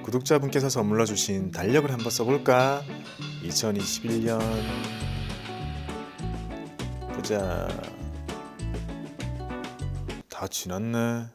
구독자분께서 선물로 주신 달력을 한번 써볼까? 2021년 보자. 다 지났네.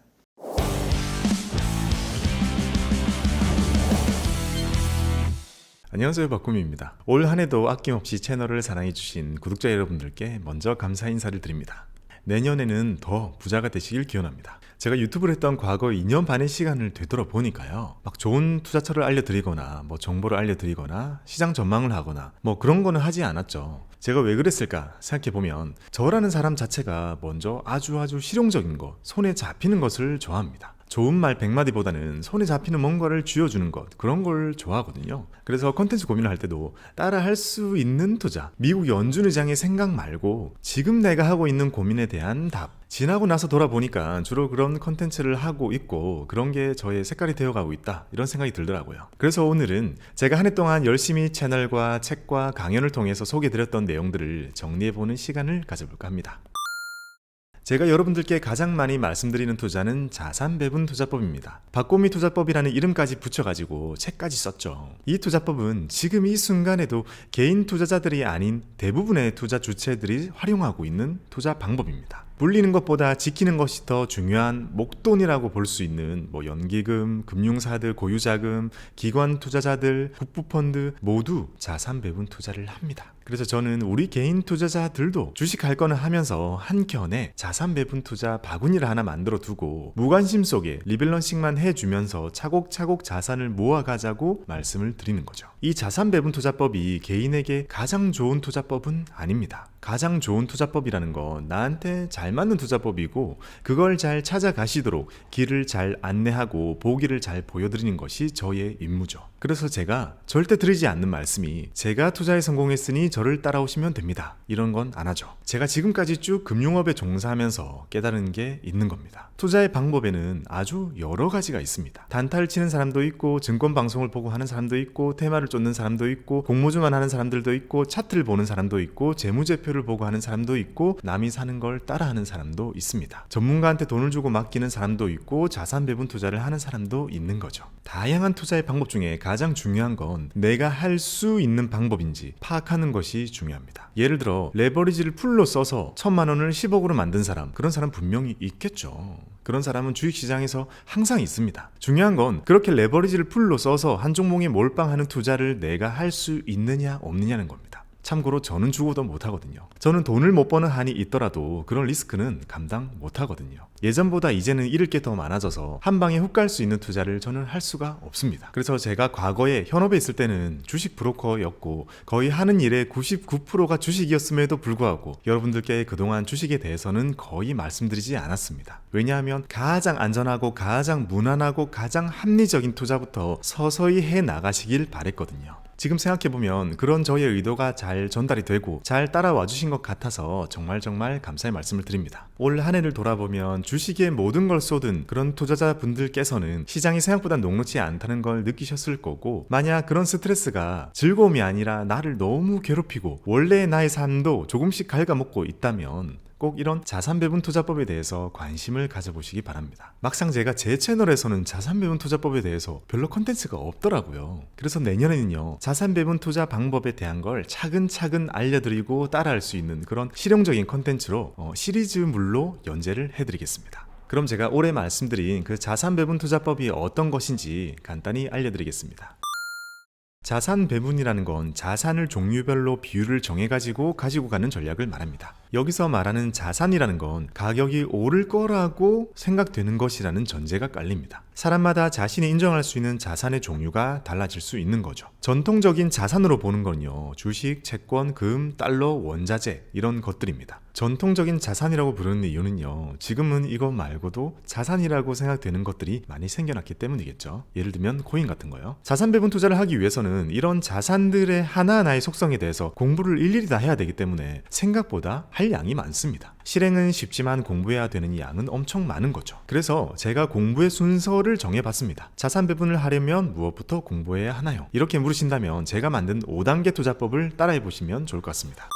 안녕하세요, 박구미입니다. 올 한해도 아낌없이 채널을 사랑해주신 구독자 여러분들께 먼저 감사 인사를 드립니다. 내년에는 더 부자가 되시길 기원합니다. 제가 유튜브를 했던 과거 2년 반의 시간을 되돌아보니까요, 막 좋은 투자처를 알려드리거나 정보를 알려드리거나 시장 전망을 하거나 그런 거는 하지 않았죠. 제가 왜 그랬을까 생각해보면 저라는 사람 자체가 먼저 아주 실용적인 것, 손에 잡히는 것을 좋아합니다. 좋은 말 100마디보다는 손에 잡히는 뭔가를 쥐어주는 것, 그런 걸 좋아하거든요. 그래서 컨텐츠 고민을 할 때도 따라 할 수 있는 투자, 미국 연준 의장의 생각 말고 지금 내가 하고 있는 고민에 대한 답, 지나고 나서 돌아보니까 주로 그런 컨텐츠를 하고 있고 그런 게 저의 색깔이 되어가고 있다, 이런 생각이 들더라고요. 그래서 오늘은 제가 한 해 동안 열심히 채널과 책과 강연을 통해서 소개해드렸던 내용들을 정리해보는 시간을 가져볼까 합니다. 제가 여러분들께 가장 많이 말씀드리는 투자는 자산 배분 투자법입니다. 박꼬미 투자법이라는 이름까지 붙여가지고 책까지 썼죠. 이 투자법은 지금 이 순간에도 개인 투자자들이 아닌 대부분의 투자 주체들이 활용하고 있는 투자 방법입니다. 불리는 것보다 지키는 것이 더 중요한 목돈이라고 볼 수 있는 연기금, 금융사들, 고유자금, 기관 투자자들, 국부펀드 모두 자산 배분 투자를 합니다. 그래서 저는 우리 개인 투자자들도 주식할 거는 하면서 한켠에 자산 배분 투자 바구니를 하나 만들어 두고 무관심 속에 리밸런싱만 해주면서 차곡차곡 자산을 모아가자고 말씀을 드리는 거죠. 이 자산 배분 투자법이 개인에게 가장 좋은 투자법은 아닙니다. 가장 좋은 투자법이라는 건 나한테 잘 맞는 투자법이고 그걸 잘 찾아가시도록 길을 잘 안내하고 보기를 잘 보여드리는 것이 저의 임무죠. 그래서 제가 절대 드리지 않는 말씀이 제가 투자에 성공했으니 저를 따라오시면 됩니다, 이런 건 안 하죠. 제가 지금까지 쭉 금융업에 종사하면서 깨달은 게 있는 겁니다. 투자의 방법에는 아주 여러 가지가 있습니다. 단타를 치는 사람도 있고 증권 방송을 보고 하는 사람도 있고 테마를 쫓는 사람도 있고 공모주만 하는 사람들도 있고 차트를 보는 사람도 있고 재무제표를 보고 하는 사람도 있고 남이 사는 걸 따라하는 사람도 있습니다. 전문가한테 돈을 주고 맡기는 사람도 있고 자산 배분 투자를 하는 사람도 있는 거죠. 다양한 투자의 방법 중에 가장 중요한 건 내가 할 수 있는 방법인지 파악하는 것이 중요합니다. 예를 들어 레버리지를 풀로 써서 1000만 원을 10억으로 만든 사람, 그런 사람 분명히 있겠죠. 그런 사람은 주식시장에서 항상 있습니다. 중요한 건 그렇게 레버리지를 풀로 써서 한 종목에 몰빵하는 투자를 내가 할 수 있느냐 없느냐는 겁니다. 참고로 저는 죽어도 못하거든요. 저는 돈을 못 버는 한이 있더라도 그런 리스크는 감당 못하거든요. 예전보다 이제는 잃을 게 더 많아져서 한 방에 훅 갈 수 있는 투자를 저는 할 수가 없습니다. 그래서 제가 과거에 현업에 있을 때는 주식 브로커였고 거의 하는 일의 99%가 주식이었음에도 불구하고 여러분들께 그동안 주식에 대해서는 거의 말씀드리지 않았습니다. 왜냐하면 가장 안전하고 가장 무난하고 가장 합리적인 투자부터 서서히 해 나가시길 바랬거든요. 지금 생각해보면 그런 저의 의도가 잘 전달이 되고 잘 따라와 주신 것 같아서 정말 감사의 말씀을 드립니다. 올 한 해를 돌아보면 주식에 모든 걸 쏟은 그런 투자자분들께서는 시장이 생각보다 녹록지 않다는 걸 느끼셨을 거고, 만약 그런 스트레스가 즐거움이 아니라 나를 너무 괴롭히고 원래의 나의 삶도 조금씩 갉아먹고 있다면 꼭 이런 자산 배분 투자법에 대해서 관심을 가져보시기 바랍니다. 막상 제가 제 채널에서는 자산 배분 투자법에 대해서 별로 컨텐츠가 없더라고요. 그래서 내년에는요, 자산 배분 투자 방법에 대한 걸 차근차근 알려드리고 따라할 수 있는 그런 실용적인 컨텐츠로 시리즈물로 연재를 해드리겠습니다. 그럼 제가 올해 말씀드린 그 자산 배분 투자법이 어떤 것인지 간단히 알려드리겠습니다. 자산 배분이라는 건 자산을 종류별로 비율을 정해가지고 가지고 가는 전략을 말합니다. 여기서 말하는 자산이라는 건 가격이 오를 거라고 생각되는 것이라는 전제가 깔립니다. 사람마다 자신이 인정할 수 있는 자산의 종류가 달라질 수 있는 거죠. 전통적인 자산으로 보는 건요, 주식, 채권, 금, 달러, 원자재 이런 것들입니다. 전통적인 자산이라고 부르는 이유는요, 지금은 이거 말고도 자산이라고 생각되는 것들이 많이 생겨났기 때문이겠죠. 예를 들면 코인 같은 거요. 자산 배분 투자를 하기 위해서는 이런 자산들의 하나하나의 속성에 대해서 공부를 일일이 다 해야 되기 때문에 생각보다 할 양이 많습니다. 실행은 쉽지만 공부해야 되는 양은 엄청 많은 거죠. 그래서 제가 공부의 순서를 정해봤습니다. 자산 배분을 하려면 무엇부터 공부해야 하나요? 이렇게 물으신다면 제가 만든 5단계 투자법을 따라해보시면 좋을 것 같습니다.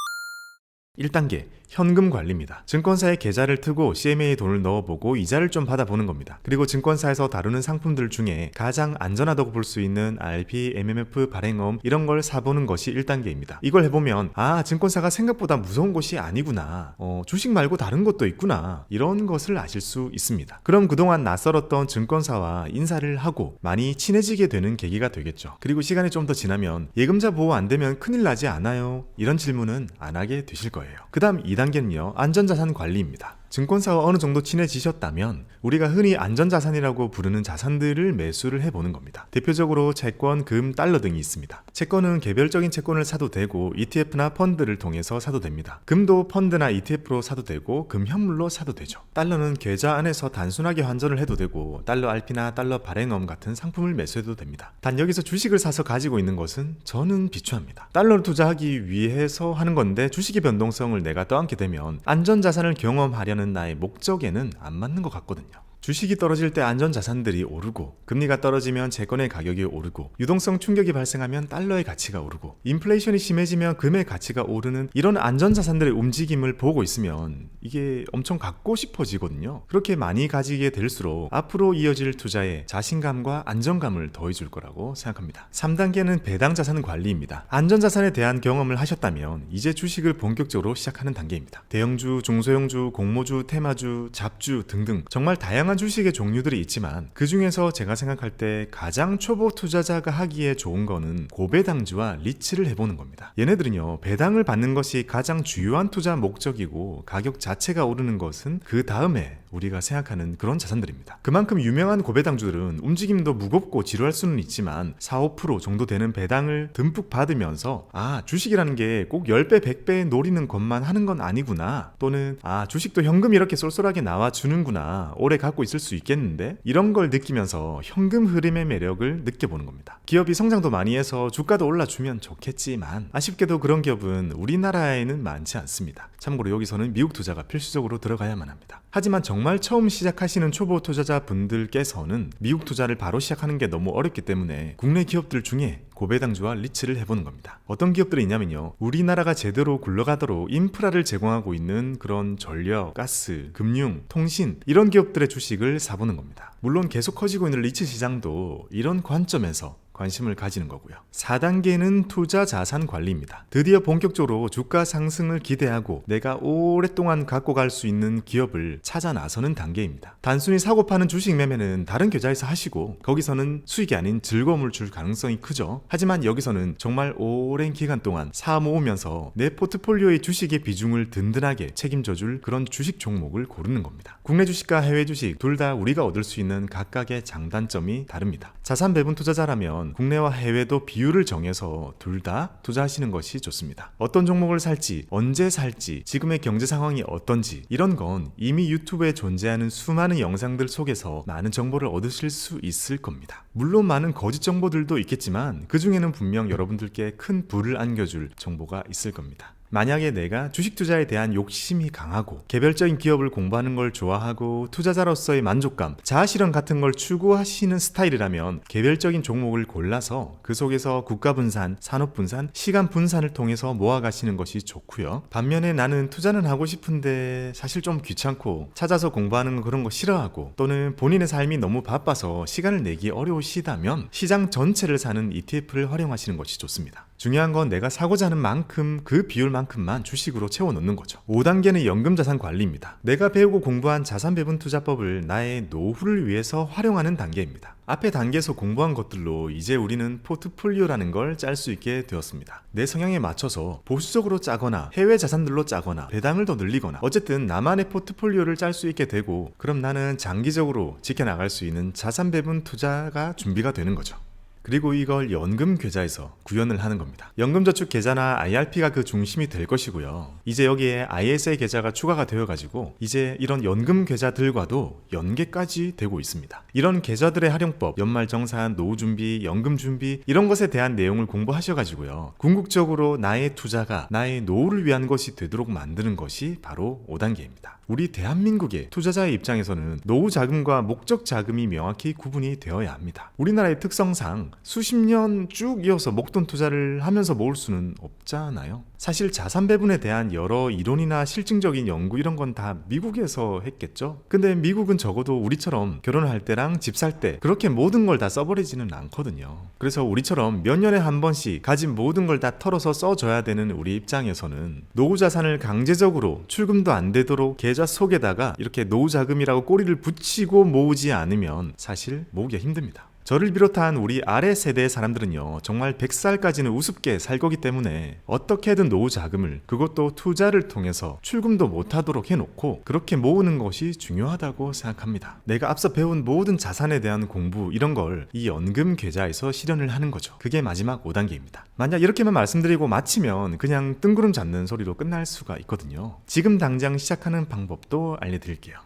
1단계 현금 관리입니다. 증권사에 계좌를 트고 CMA에 돈을 넣어보고 이자를 좀 받아보는 겁니다. 그리고 증권사에서 다루는 상품들 중에 가장 안전하다고 볼 수 있는 RP, MMF, 발행어음 이런 걸 사보는 것이 1단계입니다. 이걸 해보면 증권사가 생각보다 무서운 곳이 아니구나, 주식 말고 다른 것도 있구나, 이런 것을 아실 수 있습니다. 그럼 그동안 낯설었던 증권사와 인사를 하고 많이 친해지게 되는 계기가 되겠죠. 그리고 시간이 좀 더 지나면 예금자 보호 안 되면 큰일 나지 않아요? 이런 질문은 안 하게 되실 거예요. 그 다음 2단계는요, 안전자산 관리입니다. 증권사와 어느 정도 친해지셨다면 우리가 흔히 안전자산이라고 부르는 자산들을 매수를 해보는 겁니다. 대표적으로 채권, 금, 달러 등이 있습니다. 채권은 개별적인 채권을 사도 되고 ETF나 펀드를 통해서 사도 됩니다. 금도 펀드나 ETF로 사도 되고 금 현물로 사도 되죠. 달러는 계좌 안에서 단순하게 환전을 해도 되고 달러 RP나 달러 발행어음 같은 상품을 매수해도 됩니다. 단 여기서 주식을 사서 가지고 있는 것은 저는 비추합니다. 달러를 투자하기 위해서 하는 건데 주식의 변동성을 내가 떠안게 되면 안전자산을 경험하려는 나의 목적에는 안 맞는 것 같거든요. 주식이 떨어질 때 안전자산들이 오르고 금리가 떨어지면 채권의 가격이 오르고 유동성 충격이 발생하면 달러의 가치가 오르고 인플레이션이 심해지면 금의 가치가 오르는 이런 안전자산들의 움직임을 보고 있으면 이게 엄청 갖고 싶어지거든요. 그렇게 많이 가지게 될수록 앞으로 이어질 투자에 자신감과 안정감을 더해줄 거라고 생각합니다. 3단계는 배당자산 관리입니다. 안전자산에 대한 경험을 하셨다면 이제 주식을 본격적으로 시작하는 단계입니다. 대형주, 중소형주, 공모주, 테마주, 잡주 등등 정말 다양한 주식의 종류들이 있지만 그 중에서 제가 생각할 때 가장 초보 투자자가 하기에 좋은 거는 고배당주와 리츠를 해보는 겁니다. 얘네들은요, 배당을 받는 것이 가장 주요한 투자 목적이고 가격 자체가 오르는 것은 그 다음에 우리가 생각하는 그런 자산들입니다. 그만큼 유명한 고배당주들은 움직임도 무겁고 지루할 수는 있지만 4~5% 정도 되는 배당을 듬뿍 받으면서 주식이라는 게 꼭 10배, 100배 노리는 것만 하는 건 아니구나, 또는 주식도 현금이 이렇게 쏠쏠하게 나와주는구나, 오래 갖고 있을 수 있겠는데, 이런 걸 느끼면서 현금 흐름의 매력을 느껴보는 겁니다. 기업이 성장도 많이 해서 주가도 올라주면 좋겠지만 아쉽게도 그런 기업은 우리나라에는 많지 않습니다. 참고로 여기서는 미국 투자가 필수적으로 들어가야만 합니다. 하지만 정말 처음 시작하시는 초보 투자자 분들께서는 미국 투자를 바로 시작하는 게 너무 어렵기 때문에 국내 기업들 중에 고배당주와 리츠를 해보는 겁니다. 어떤 기업들이 있냐면요, 우리나라가 제대로 굴러가도록 인프라를 제공하고 있는 그런 전력, 가스, 금융, 통신 이런 기업들의 주식을 사보는 겁니다. 물론 계속 커지고 있는 리츠 시장도 이런 관점에서 관심을 가지는 거고요. 4단계는 투자 자산 관리입니다. 드디어 본격적으로 주가 상승을 기대하고 내가 오랫동안 갖고 갈 수 있는 기업을 찾아 나서는 단계입니다. 단순히 사고 파는 주식 매매는 다른 계좌에서 하시고 거기서는 수익이 아닌 즐거움을 줄 가능성이 크죠. 하지만 여기서는 정말 오랜 기간 동안 사 모으면서 내 포트폴리오의 주식의 비중을 든든하게 책임져줄 그런 주식 종목을 고르는 겁니다. 국내 주식과 해외 주식 둘 다 우리가 얻을 수 있는 각각의 장단점이 다릅니다. 자산 배분 투자자라면 국내와 해외도 비율을 정해서 둘 다 투자하시는 것이 좋습니다. 어떤 종목을 살지, 언제 살지, 지금의 경제 상황이 어떤지 이런 건 이미 유튜브에 존재하는 수많은 영상들 속에서 많은 정보를 얻으실 수 있을 겁니다. 물론 많은 거짓 정보들도 있겠지만 그 중에는 분명 여러분들께 큰 부를 안겨줄 정보가 있을 겁니다. 만약에 내가 주식 투자에 대한 욕심이 강하고 개별적인 기업을 공부하는 걸 좋아하고 투자자로서의 만족감, 자아실현 같은 걸 추구하시는 스타일이라면 개별적인 종목을 골라서 그 속에서 국가 분산, 산업 분산, 시간 분산을 통해서 모아가시는 것이 좋고요. 반면에 나는 투자는 하고 싶은데 사실 좀 귀찮고 찾아서 공부하는 그런 거 싫어하고 또는 본인의 삶이 너무 바빠서 시간을 내기 어려우시다면 시장 전체를 사는 ETF를 활용하시는 것이 좋습니다. 중요한 건 내가 사고자 하는 만큼 그 비율만큼만 주식으로 채워넣는 거죠. 5단계는 연금자산 관리입니다. 내가 배우고 공부한 자산 배분 투자법을 나의 노후를 위해서 활용하는 단계입니다. 앞에 단계에서 공부한 것들로 이제 우리는 포트폴리오라는 걸 짤 수 있게 되었습니다. 내 성향에 맞춰서 보수적으로 짜거나 해외 자산들로 짜거나 배당을 더 늘리거나 어쨌든 나만의 포트폴리오를 짤 수 있게 되고, 그럼 나는 장기적으로 지켜나갈 수 있는 자산 배분 투자가 준비가 되는 거죠. 그리고 이걸 연금 계좌에서 구현을 하는 겁니다. 연금저축 계좌나 IRP가 그 중심이 될 것이고요. 이제 여기에 ISA 계좌가 추가가 되어가지고 이제 이런 연금 계좌들과도 연계까지 되고 있습니다. 이런 계좌들의 활용법, 연말정산, 노후준비, 연금준비 이런 것에 대한 내용을 공부하셔가지고요. 궁극적으로 나의 투자가 나의 노후를 위한 것이 되도록 만드는 것이 바로 5단계입니다. 우리 대한민국의 투자자의 입장에서는 노후 자금과 목적 자금이 명확히 구분이 되어야 합니다. 우리나라의 특성상 그냥 수십 년 쭉 이어서 목돈 투자를 하면서 모을 수는 없잖아요. 사실 자산 배분에 대한 여러 이론이나 실증적인 연구 이런 건 다 미국에서 했겠죠. 근데 미국은 적어도 우리처럼 결혼할 때랑 집 살 때 그렇게 모든 걸 다 써버리지는 않거든요. 그래서 우리처럼 몇 년에 한 번씩 가진 모든 걸 다 털어서 써줘야 되는 우리 입장에서는 노후 자산을 강제적으로 출금도 안 되도록 계좌 속에다가 이렇게 노후 자금이라고 꼬리를 붙이고 모으지 않으면 사실 모으기가 힘듭니다. 저를 비롯한 우리 아래 세대의 사람들은요, 정말 100살까지는 우습게 살 거기 때문에 어떻게든 노후 자금을, 그것도 투자를 통해서 출금도 못하도록 해놓고 그렇게 모으는 것이 중요하다고 생각합니다. 내가 앞서 배운 모든 자산에 대한 공부 이런 걸 이 연금 계좌에서 실현을 하는 거죠. 그게 마지막 5단계입니다. 만약 이렇게만 말씀드리고 마치면 그냥 뜬구름 잡는 소리로 끝날 수가 있거든요. 지금 당장 시작하는 방법도 알려드릴게요.